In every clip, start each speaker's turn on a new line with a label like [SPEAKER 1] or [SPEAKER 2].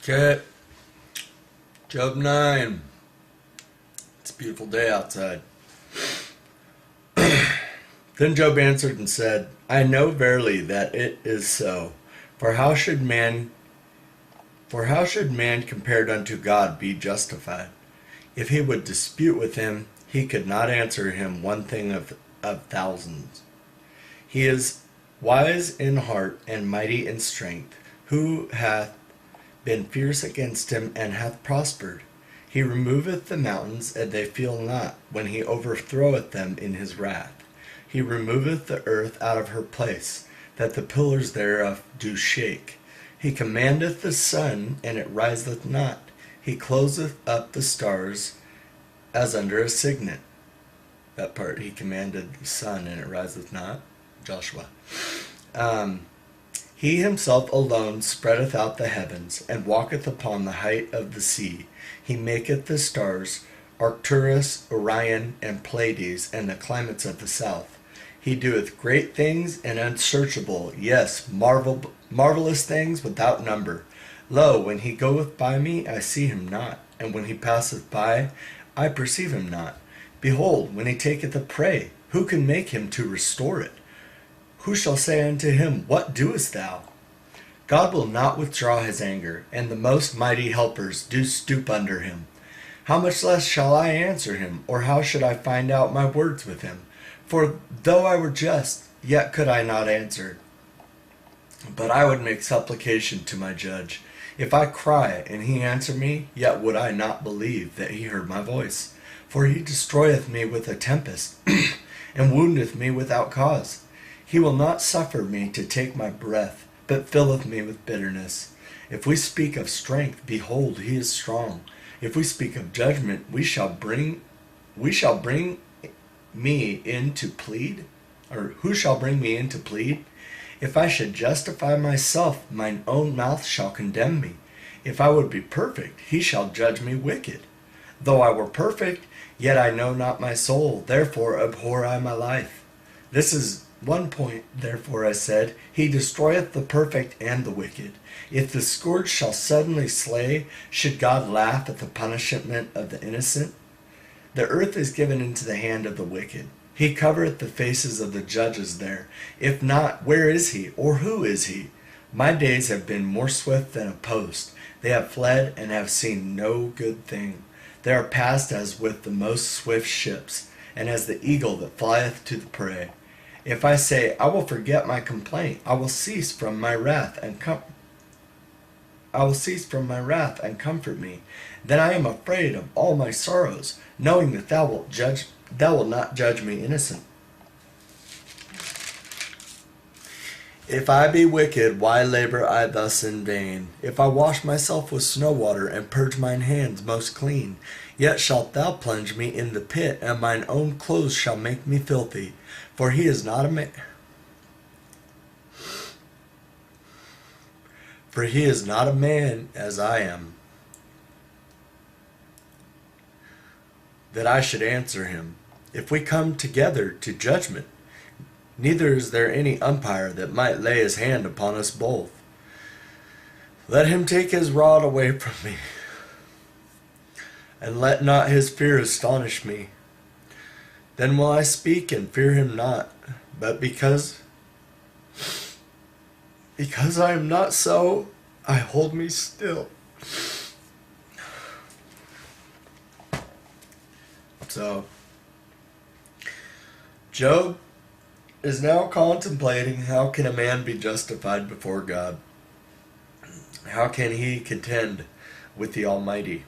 [SPEAKER 1] Okay, Job 9. It's a beautiful day outside. Then Job answered and said, I know verily that it is so. For how should man compared unto God be justified? If he would dispute with him, he could not answer him one thing of thousands. He is wise in heart and mighty in strength. Who hath been fierce against him and hath prospered? He removeth the mountains, and they feel not, when he overthroweth them in his wrath. He removeth the earth out of her place, that the pillars thereof do shake. He commandeth the sun, and it riseth not. He closeth up the stars as under a signet. That part, he commanded the sun, and it riseth not. Joshua. He himself alone spreadeth out the heavens, and walketh upon the height of the sea. He maketh the stars, Arcturus, Orion, and Pleiades, and the climates of the south. He doeth great things and unsearchable, yes, marvelous things without number. Lo, when he goeth by me, I see him not, and when he passeth by, I perceive him not. Behold, when he taketh a prey, who can make him to restore it? Who shall say unto him, What doest thou? God will not withdraw his anger, and the most mighty helpers do stoop under him. How much less shall I answer him, or how should I find out my words with him? For though I were just, yet could I not answer. But I would make supplication to my judge. If I cry, and he answer me, yet would I not believe that he heard my voice. For he destroyeth me with a tempest, and woundeth me without cause. He will not suffer me to take my breath, but filleth me with bitterness. If we speak of strength, behold, he is strong. If we speak of judgment, we shall bring me in to plead? Or who shall bring me in to plead? If I should justify myself, mine own mouth shall condemn me. If I would be perfect, he shall judge me wicked. Though I were perfect, yet I know not my soul, therefore abhor I my life. This is one point, therefore I said, he destroyeth the perfect and the wicked. If the scourge shall suddenly slay, should God laugh at the punishment of the innocent? The earth is given into the hand of the wicked. He covereth the faces of the judges there. If not, where is he, or who is he? My days have been more swift than a post. They have fled and have seen no good thing. They are passed as with the most swift ships, and as the eagle that flieth to the prey. If I say, I will forget my complaint, I will cease from my wrath and comfort me. Then I am afraid of all my sorrows, knowing that thou wilt not judge me innocent. If I be wicked, why labor I thus in vain? If I wash myself with snow water, and purge mine hands most clean, yet shalt thou plunge me in the pit, and mine own clothes shall make me filthy. For he is not a man. For he is not a man as I am, that I should answer him. If we come together to judgment, neither is there any umpire that might lay his hand upon us both. Let him take his rod away from me, and let not his fear astonish me. Then will I speak and fear him not, but because I am not so, I hold me still. So, Job is now contemplating how can a man be justified before God? How can he contend with the Almighty?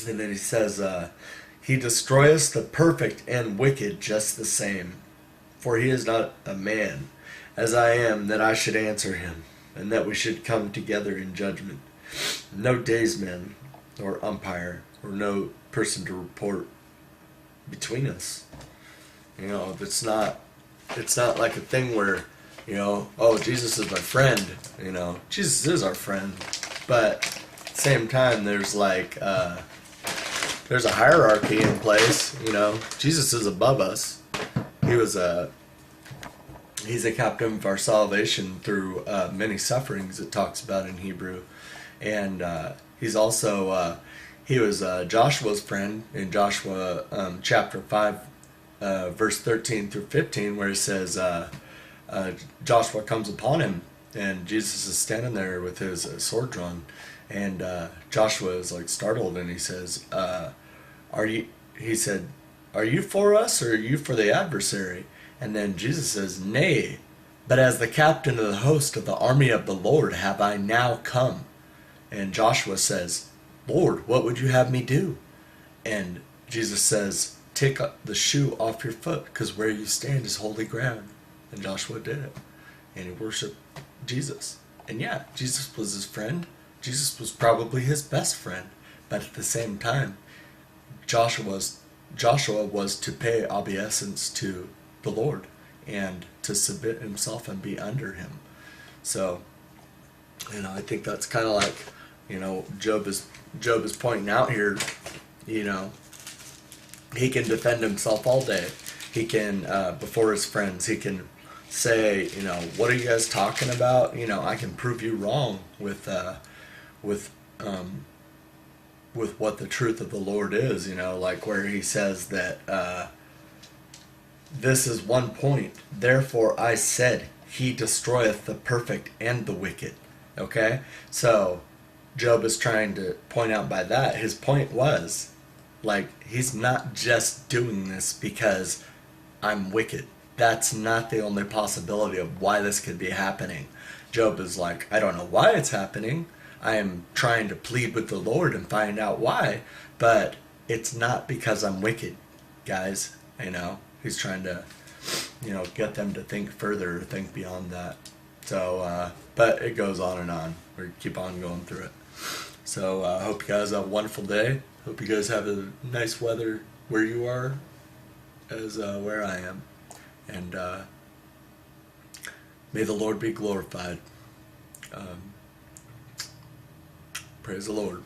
[SPEAKER 1] And then he says, he destroyeth the perfect and wicked just the same. For he is not a man as I am, that I should answer him, and that we should come together in judgment. No daysman or umpire or no person to report between us. You know, it's not like a thing where, you know, oh, Jesus is my friend. You know, Jesus is our friend, but at the same time, there's like there's a hierarchy in place. You know, Jesus is above us. He was He's a captain of our salvation through many sufferings. It talks about in Hebrew, and he's also he was Joshua's friend in Joshua chapter 5, verse 13 through 15, where he says Joshua comes upon him, and Jesus is standing there with his sword drawn, and Joshua is like startled, and he says, "Are you?" He said, "Are you for us, or are you for the adversary?" And then Jesus says, "Nay, but as the captain of the host of the army of the Lord have I now come." And Joshua says, "Lord, what would you have me do?" And Jesus says, "Take the shoe off your foot, because where you stand is holy ground." And Joshua did it. And he worshiped Jesus. And yeah, Jesus was his friend. Jesus was probably his best friend. But at the same time, Joshua was to pay obeisance to the Lord and to submit himself and be under him. So, I think that's kind of like, Job is pointing out here, you know, he can defend himself all day. He can, before his friends, he can say, what are you guys talking about? I can prove you wrong with with what the truth of the Lord is. Like where he says that this is one point. Therefore I said, he destroyeth the perfect and the wicked. Okay, so Job is trying to point out by that, his point was, like, he's not just doing this because I'm wicked. That's not the only possibility of why this could be happening. Job is like, I don't know why it's happening. I am trying to plead with the Lord and find out why, but it's not because I'm wicked, guys. He's trying to, get them to think further, think beyond that. So, but it goes on and on. We keep on going through it. So, I hope you guys have a wonderful day. Hope you guys have a nice weather where you are, as where I am. And may the Lord be glorified. Praise the Lord.